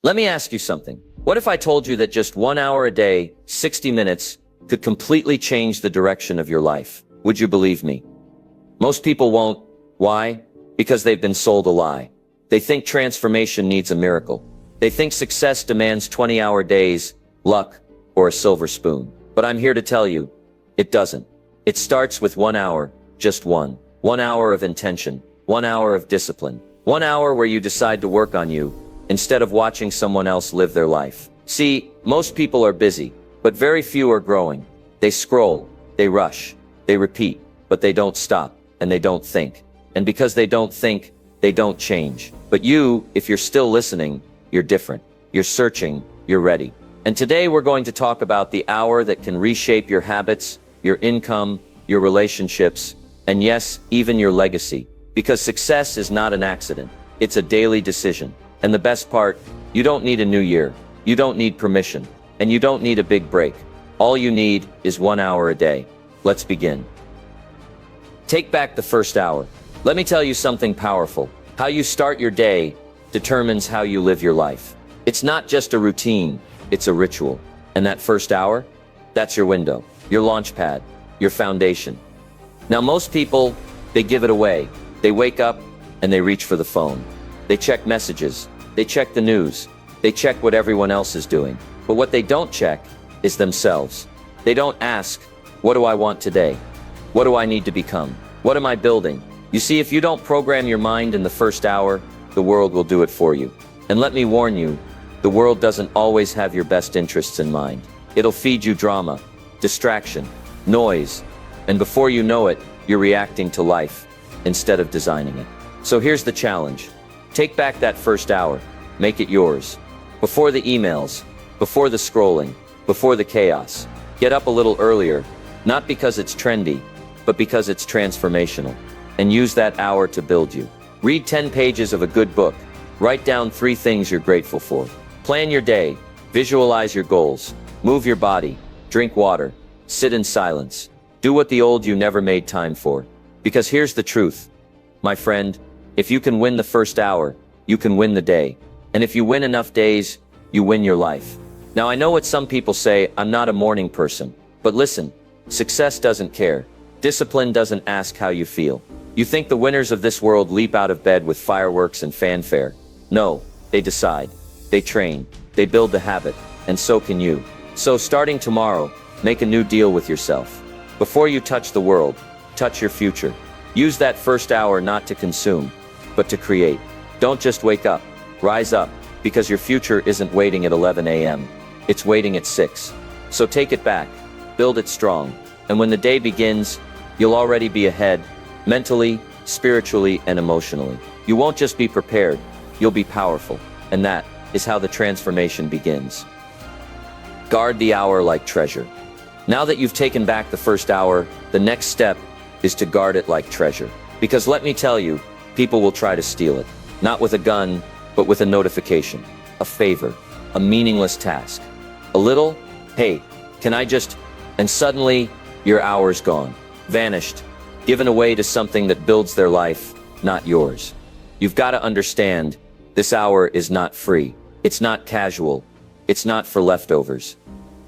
Let me ask you something. What if I told you that just 1 hour a day, 60 minutes, could completely change the direction of your life? Would you believe me? Most people won't. Why? Because they've been sold a lie. They think transformation needs a miracle. They think success demands 20-hour days, luck, or a silver spoon. But I'm here to tell you, it doesn't. It starts with 1 hour, just one. 1 hour of intention, 1 hour of discipline, 1 hour where you decide to work on you, instead of watching someone else live their life. See, most people are busy, but very few are growing. They scroll, they rush, they repeat, but they don't stop, and they don't think. And because they don't think, they don't change. But you, if you're still listening, you're different. You're searching, you're ready. And today we're going to talk about the hour that can reshape your habits, your income, your relationships, and yes, even your legacy. Because success is not an accident. It's a daily decision. And the best part, you don't need a new year. You don't need permission. And you don't need a big break. All you need is 1 hour a day. Let's begin. Take back the first hour. Let me tell you something powerful. How you start your day determines how you live your life. It's not just a routine, it's a ritual. And that first hour, that's your window, your launch pad, your foundation. Now most people, they give it away. They wake up and they reach for the phone. They check messages, they check the news, they check what everyone else is doing. But what they don't check is themselves. They don't ask, what do I want today? What do I need to become? What am I building? You see, if you don't program your mind in the first hour, the world will do it for you. And let me warn you, the world doesn't always have your best interests in mind. It'll feed you drama, distraction, noise, and before you know it, you're reacting to life instead of designing it. So here's the challenge. Take back that first hour. Make it yours. Before the emails, before the scrolling, before the chaos. Get up a little earlier, not because it's trendy, but because it's transformational. And use that hour to build you. Read 10 pages of a good book. Write down 3 things you're grateful for. Plan your day. Visualize your goals. Move your body. Drink water. Sit in silence. Do what the old you never made time for. Because here's the truth. My friend, if you can win the first hour, you can win the day. And if you win enough days, you win your life. Now I know what some people say, I'm not a morning person. But listen, success doesn't care. Discipline doesn't ask how you feel. You think the winners of this world leap out of bed with fireworks and fanfare. No, they decide. They train. They build the habit. And so can you. So starting tomorrow, make a new deal with yourself. Before you touch the world, touch your future. Use that first hour not to consume, but to create. Don't just wake up. Rise up, because your future isn't waiting at 11 a.m. It's waiting at 6. So take it back. Build it strong. And when the day begins, you'll already be ahead, mentally, spiritually, and emotionally. You won't just be prepared, you'll be powerful. And that is how the transformation begins. Guard the hour like treasure. Now that you've taken back the first hour, the next step is to guard it like treasure. Because let me tell you, people will try to steal it. Not with a gun, but with a notification, a favor, a meaningless task. A little, hey, can I just... And suddenly, your hour's gone. Vanished. Given away to something that builds their life, not yours. You've got to understand, this hour is not free. It's not casual. It's not for leftovers.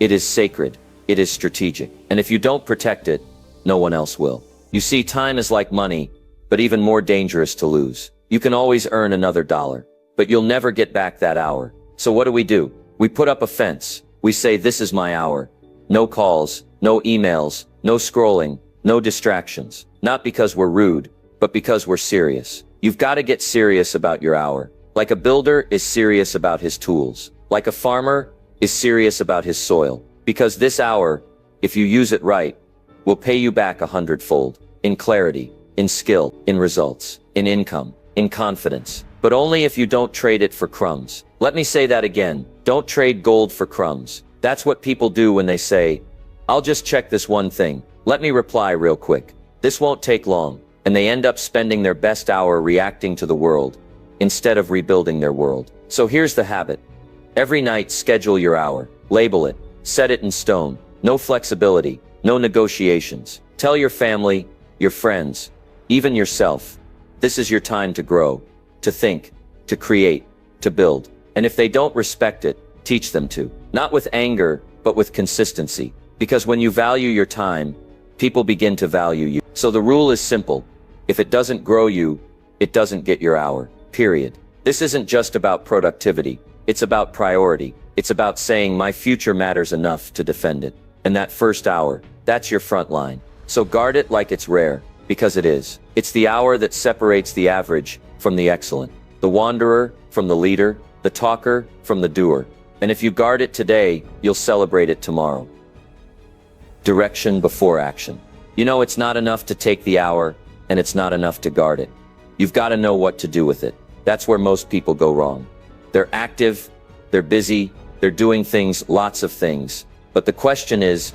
It is sacred. It is strategic. And if you don't protect it, no one else will. You see, time is like money, but even more dangerous to lose. You can always earn another dollar, but you'll never get back that hour. So what do? We put up a fence. We say, this is my hour. No calls, no emails, no scrolling, no distractions. Not because we're rude, but because we're serious. You've got to get serious about your hour. Like a builder is serious about his tools. Like a farmer is serious about his soil. Because this hour, if you use it right, will pay you back 100-fold. In clarity, in skill, in results, in income, in confidence. But only if you don't trade it for crumbs. Let me say that again. Don't trade gold for crumbs. That's what people do when they say, I'll just check this one thing. Let me reply real quick. This won't take long. And they end up spending their best hour reacting to the world, instead of rebuilding their world. So here's the habit. Every night, schedule your hour. Label it. Set it in stone. No flexibility. No negotiations. Tell your family, your friends, even yourself, this is your time to grow, to think, to create, to build. And if they don't respect it, teach them to. Not with anger, but with consistency. Because when you value your time, people begin to value you. So the rule is simple. If it doesn't grow you, it doesn't get your hour. Period. This isn't just about productivity. It's about priority. It's about saying my future matters enough to defend it. And that first hour, that's your front line. So guard it like it's rare, because it is. It's the hour that separates the average from the excellent, the wanderer from the leader, the talker from the doer. And if you guard it today, you'll celebrate it tomorrow. Direction before action. You know, it's not enough to take the hour, and it's not enough to guard it. You've got to know what to do with it. That's where most people go wrong. They're active, they're busy, they're doing things, lots of things. But the question is,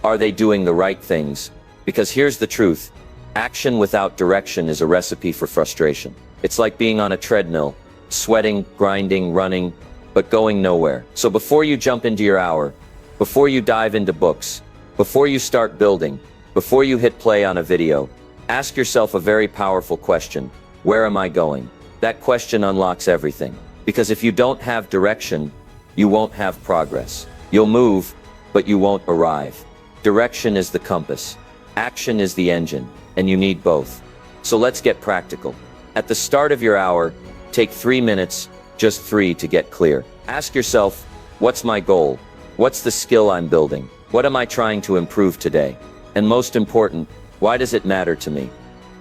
are they doing the right things? Because here's the truth. Action without direction is a recipe for frustration. It's like being on a treadmill, sweating, grinding, running, but going nowhere. So before you jump into your hour, before you dive into books, before you start building, before you hit play on a video, ask yourself a very powerful question. Where am I going? That question unlocks everything. Because if you don't have direction, you won't have progress. You'll move, but you won't arrive. Direction is the compass. Action is the engine, and you need both. So let's get practical. At the start of your hour, take 3 minutes, just 3 to get clear. Ask yourself, what's my goal? What's the skill I'm building? What am I trying to improve today? And most important, why does it matter to me?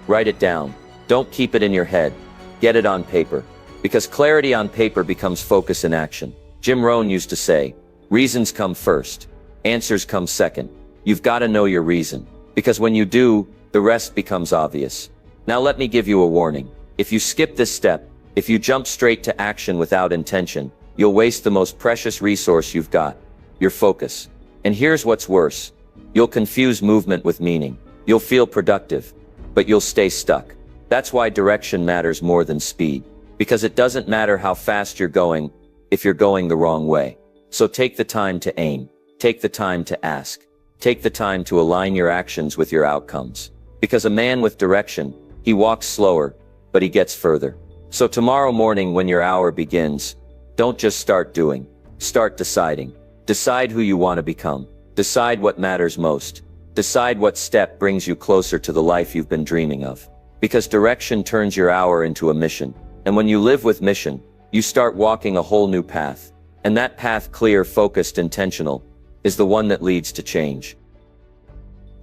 Write it down. Don't keep it in your head. Get it on paper. Because clarity on paper becomes focus in action. Jim Rohn used to say, reasons come first, answers come second. You've got to know your reason. Because when you do, the rest becomes obvious. Now let me give you a warning. If you skip this step, if you jump straight to action without intention, you'll waste the most precious resource you've got, your focus. And here's what's worse. You'll confuse movement with meaning. You'll feel productive, but you'll stay stuck. That's why direction matters more than speed. Because it doesn't matter how fast you're going if you're going the wrong way. So take the time to aim. Take the time to ask. Take the time to align your actions with your outcomes. Because a man with direction, he walks slower, but he gets further. So tomorrow morning when your hour begins, don't just start doing. Start deciding. Decide who you want to become. Decide what matters most. Decide what step brings you closer to the life you've been dreaming of. Because direction turns your hour into a mission. And when you live with mission, you start walking a whole new path. And that path, clear, focused, intentional, is the one that leads to change.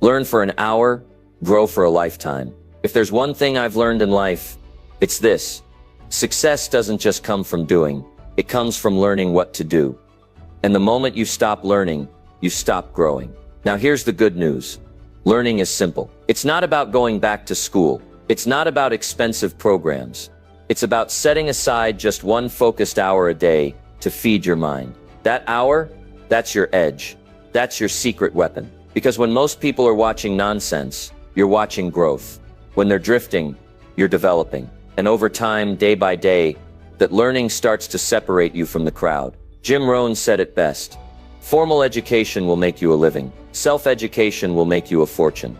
Learn for an hour, grow for a lifetime. If there's one thing I've learned in life, it's this. Success doesn't just come from doing, it comes from learning what to do. And the moment you stop learning, you stop growing. Now here's the good news. Learning is simple. It's not about going back to school. It's not about expensive programs. It's about setting aside just one focused hour a day to feed your mind. That hour, that's your edge. That's your secret weapon. Because when most people are watching nonsense, you're watching growth. When they're drifting, you're developing. And over time, day by day, that learning starts to separate you from the crowd. Jim Rohn said it best. Formal education will make you a living. Self-education will make you a fortune.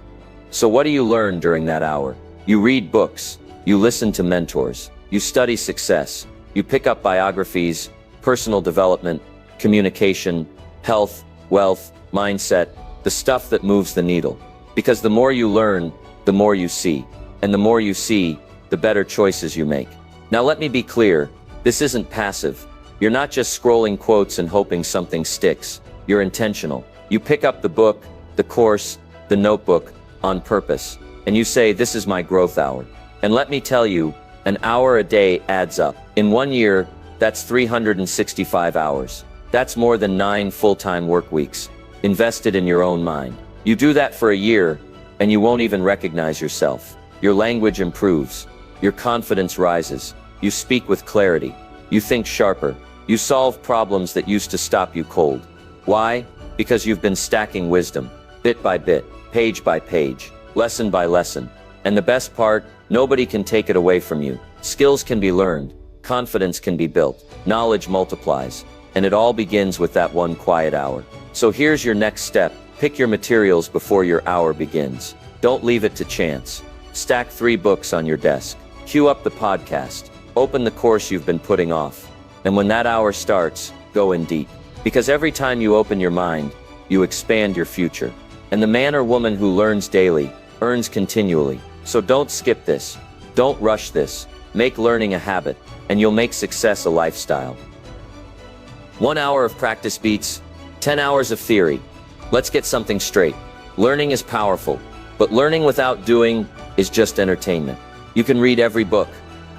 So what do you learn during that hour? You read books. You listen to mentors. You study success. You pick up biographies, personal development, communication, health, wealth, mindset, the stuff that moves the needle. Because the more you learn, the more you see. And the more you see, the better choices you make. Now let me be clear, this isn't passive. You're not just scrolling quotes and hoping something sticks. You're intentional. You pick up the book, the course, the notebook, on purpose. And you say, this is my growth hour. And let me tell you, an hour a day adds up. In 1 year, that's 365 hours. That's more than 9 full-time work weeks, invested in your own mind. You do that for a year, and you won't even recognize yourself. Your language improves. Your confidence rises. You speak with clarity. You think sharper. You solve problems that used to stop you cold. Why? Because you've been stacking wisdom, bit by bit, page by page, lesson by lesson. And the best part, nobody can take it away from you. Skills can be learned. Confidence can be built. Knowledge multiplies. And it all begins with that one quiet hour. So here's your next step. Pick your materials before your hour begins. Don't leave it to chance. Stack 3 books on your desk. Queue up the podcast. Open the course you've been putting off. And when that hour starts, go in deep. Because every time you open your mind, you expand your future. And the man or woman who learns daily, earns continually. So don't skip this. Don't rush this. Make learning a habit, and you'll make success a lifestyle. 1 hour of practice beats 10 hours of theory. Let's get something straight. Learning is powerful, but learning without doing is just entertainment. You can read every book,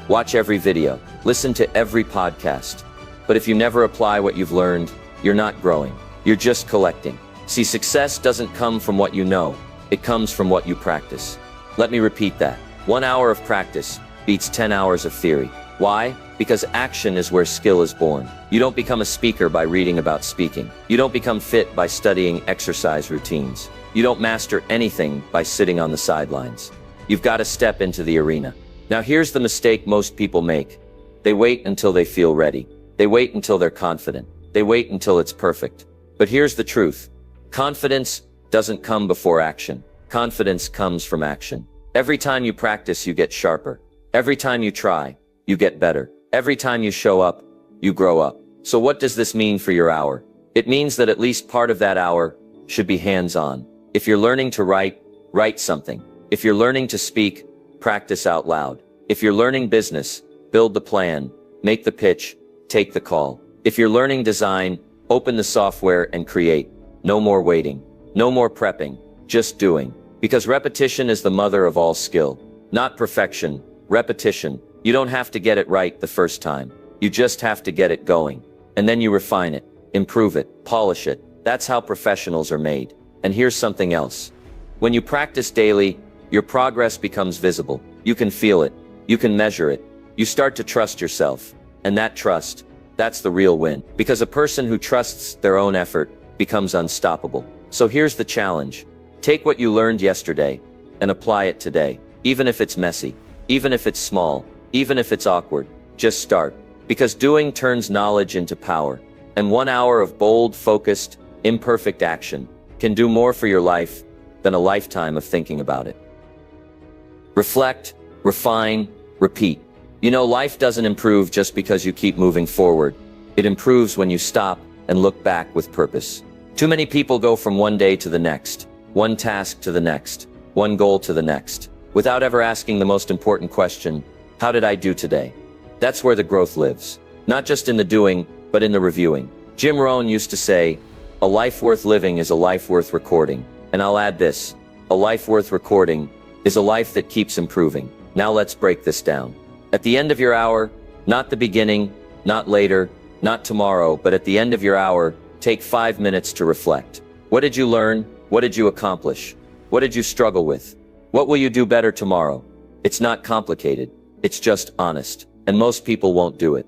watch every video, listen to every podcast. But if you never apply what you've learned, you're not growing. You're just collecting. See, success doesn't come from what you know. It comes from what you practice. Let me repeat that. 1 hour of practice beats 10 hours of theory. Why? Because action is where skill is born. You don't become a speaker by reading about speaking. You don't become fit by studying exercise routines. You don't master anything by sitting on the sidelines. You've got to step into the arena. Now here's the mistake most people make. They wait until they feel ready. They wait until they're confident. They wait until it's perfect. But here's the truth. Confidence doesn't come before action. Confidence comes from action. Every time you practice, you get sharper. Every time you try, you get better. Every time you show up, you grow up. So what does this mean for your hour? It means that at least part of that hour should be hands-on. If you're learning to write, write something. If you're learning to speak, practice out loud. If you're learning business, build the plan, make the pitch, take the call. If you're learning design, open the software and create. No more waiting. No more prepping. Just doing. Because repetition is the mother of all skill. Not perfection. Repetition. You don't have to get it right the first time. You just have to get it going. And then you refine it, improve it, polish it. That's how professionals are made. And here's something else. When you practice daily, your progress becomes visible. You can feel it. You can measure it. You start to trust yourself. And that trust, that's the real win. Because a person who trusts their own effort becomes unstoppable. So here's the challenge. Take what you learned yesterday and apply it today. Even if it's messy, even if it's small, even if it's awkward, just start. Because doing turns knowledge into power. And 1 hour of bold, focused, imperfect action can do more for your life than a lifetime of thinking about it. Reflect, refine, repeat. You know, life doesn't improve just because you keep moving forward. It improves when you stop and look back with purpose. Too many people go from one day to the next, one task to the next, one goal to the next, without ever asking the most important question, how did I do today? That's where the growth lives. Not just in the doing, but in the reviewing. Jim Rohn used to say, a life worth living is a life worth recording. And I'll add this, a life worth recording is a life that keeps improving. Now let's break this down. At the end of your hour, not the beginning, not later, not tomorrow, but at the end of your hour, take 5 minutes to reflect. What did you learn? What did you accomplish? What did you struggle with? What will you do better tomorrow? It's not complicated. It's just honest. And most people won't do it.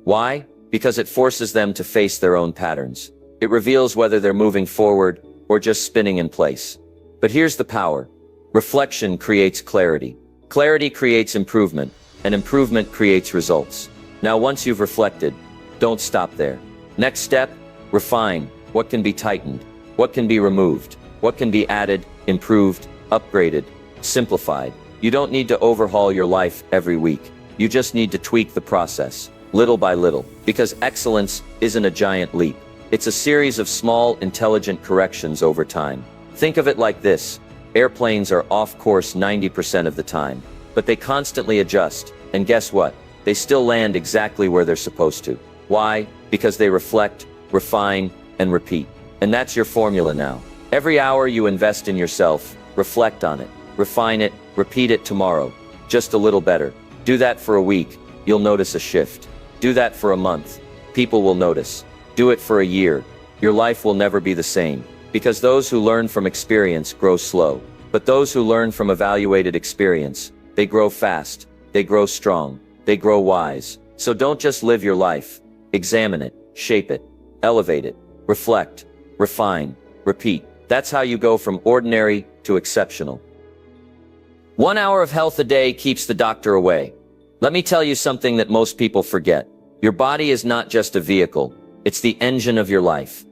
Why? Because it forces them to face their own patterns. It reveals whether they're moving forward or just spinning in place. But here's the power. Reflection creates clarity. Clarity creates improvement, and improvement creates results. Now, once you've reflected, don't stop there. Next step, refine. What can be tightened? What can be removed? What can be added, improved, upgraded, simplified? You don't need to overhaul your life every week. You just need to tweak the process, little by little, because excellence isn't a giant leap. It's a series of small, intelligent corrections over time. Think of it like this. Airplanes are off course 90% of the time, but they constantly adjust. And guess what? They still land exactly where they're supposed to. Why? Because they reflect, refine, and repeat. And that's your formula now. Every hour you invest in yourself, reflect on it, refine it, repeat it tomorrow, just a little better. Do that for a week, you'll notice a shift. Do that for a month, people will notice. Do it for a year, your life will never be the same. Because those who learn from experience grow slow. But those who learn from evaluated experience, they grow fast, they grow strong, they grow wise. So don't just live your life. Examine it, shape it, elevate it, reflect, refine, repeat. That's how you go from ordinary to exceptional. 1 hour of health a day keeps the doctor away. Let me tell you something that most people forget. Your body is not just a vehicle, it's the engine of your life.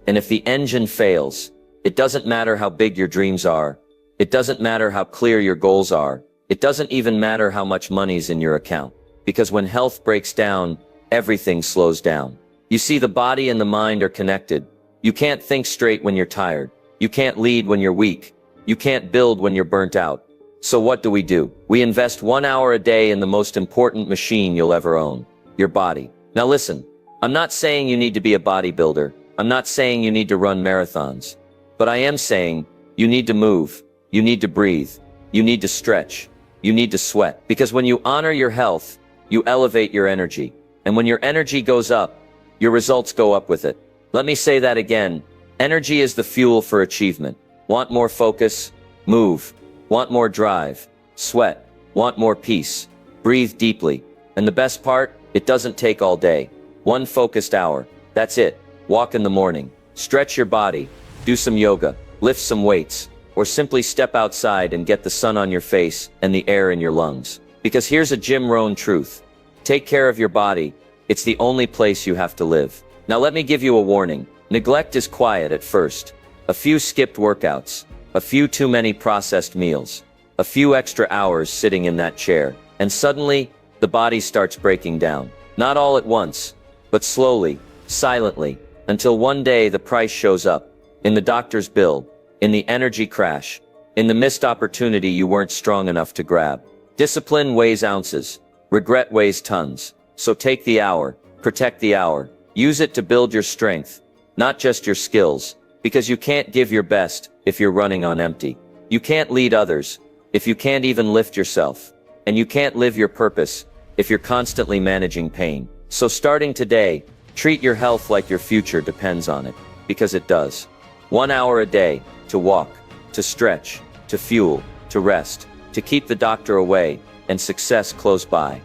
And if the engine fails, it doesn't matter how big your dreams are. It doesn't matter how clear your goals are. It doesn't even matter how much money's in your account. Because when health breaks down, everything slows down. You see, the body and the mind are connected. You can't think straight when you're tired. You can't lead when you're weak. You can't build when you're burnt out. So what do? We invest 1 hour a day in the most important machine you'll ever own, your body. Now listen, I'm not saying you need to be a bodybuilder. I'm not saying you need to run marathons. But I am saying you need to move. You need to breathe. You need to stretch. You need to sweat. Because when you honor your health, you elevate your energy. And when your energy goes up, your results go up with it. Let me say that again. Energy is the fuel for achievement. Want more focus? Move. Want more drive? Sweat. Want more peace? Breathe deeply. And the best part? It doesn't take all day. 1 focused hour. That's it. Walk in the morning. Stretch your body. Do some yoga. Lift some weights. Or simply step outside and get the sun on your face and the air in your lungs. Because here's a Jim Rohn truth. Take care of your body. It's the only place you have to live. Now let me give you a warning. Neglect is quiet at first. A few skipped workouts. A few too many processed meals. A few extra hours sitting in that chair. And suddenly, the body starts breaking down. Not all at once, but slowly, silently, until one day the price shows up. In the doctor's bill. In the energy crash. In the missed opportunity you weren't strong enough to grab. Discipline weighs ounces. Regret weighs tons. So take the hour. Protect the hour. Use it to build your strength. Not just your skills. Because you can't give your best if you're running on empty. You can't lead others if you can't even lift yourself. And you can't live your purpose if you're constantly managing pain. So starting today, treat your health like your future depends on it. Because it does. 1 hour a day, to walk, to stretch, to fuel, to rest, to keep the doctor away, and success close by.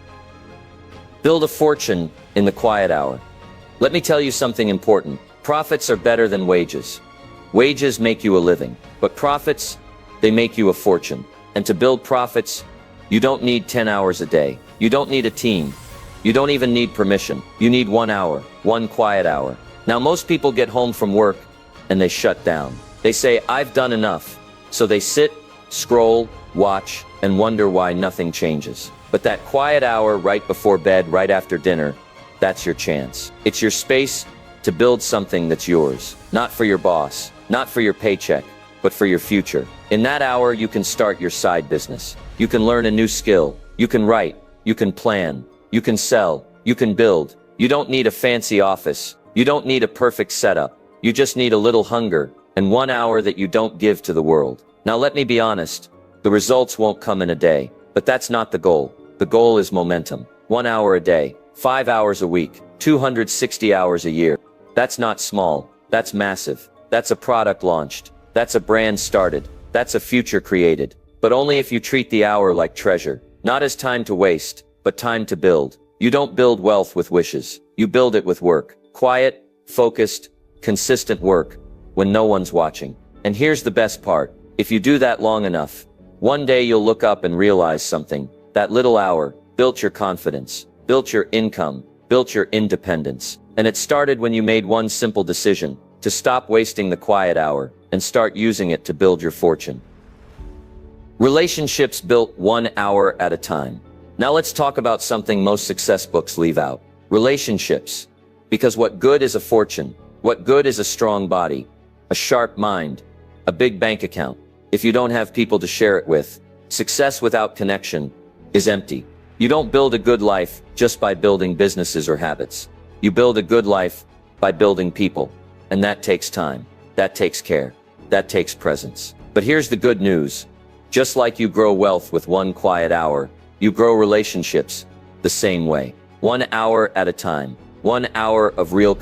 Build a fortune in the quiet hour. Let me tell you something important. Profits are better than wages. Wages make you a living, but profits, they make you a fortune. And to build profits, you don't need 10 hours a day. You don't need a team. You don't even need permission. You need 1 hour, 1 quiet hour. Now most people get home from work and they shut down. They say, I've done enough. So they sit, scroll, watch, and wonder why nothing changes. But that quiet hour right before bed, right after dinner, that's your chance. It's your space to build something that's yours. Not for your boss, not for your paycheck, but for your future. In that hour, you can start your side business. You can learn a new skill. You can write. You can plan. You can sell. You can build. You don't need a fancy office. You don't need a perfect setup. You just need a little hunger and 1 hour that you don't give to the world. Now let me be honest. The results won't come in a day, but that's not the goal. The goal is momentum. 1 hour a day, 5 hours a week, 260 hours a year. That's not small. That's massive. That's a product launched. That's a brand started. That's a future created. But only if you treat the hour like treasure. Not as time to waste, but time to build. You don't build wealth with wishes. You build it with work. Quiet, focused, consistent work when no one's watching. And here's the best part. If you do that long enough, one day you'll look up and realize something. That little hour built your confidence, built your income, built your independence. And it started when you made one simple decision to stop wasting the quiet hour and start using it to build your fortune. Relationships built 1 hour at a time. Now let's talk about something most success books leave out. Relationships. Because what good is a fortune? What good is a strong body? A sharp mind? A big bank account? If you don't have people to share it with, success without connection is empty. You don't build a good life just by building businesses or habits. You build a good life by building people. And that takes time. That takes care. That takes presence. But here's the good news. Just like you grow wealth with 1 quiet hour, you grow relationships the same way. 1 hour at a time. 1 hour of real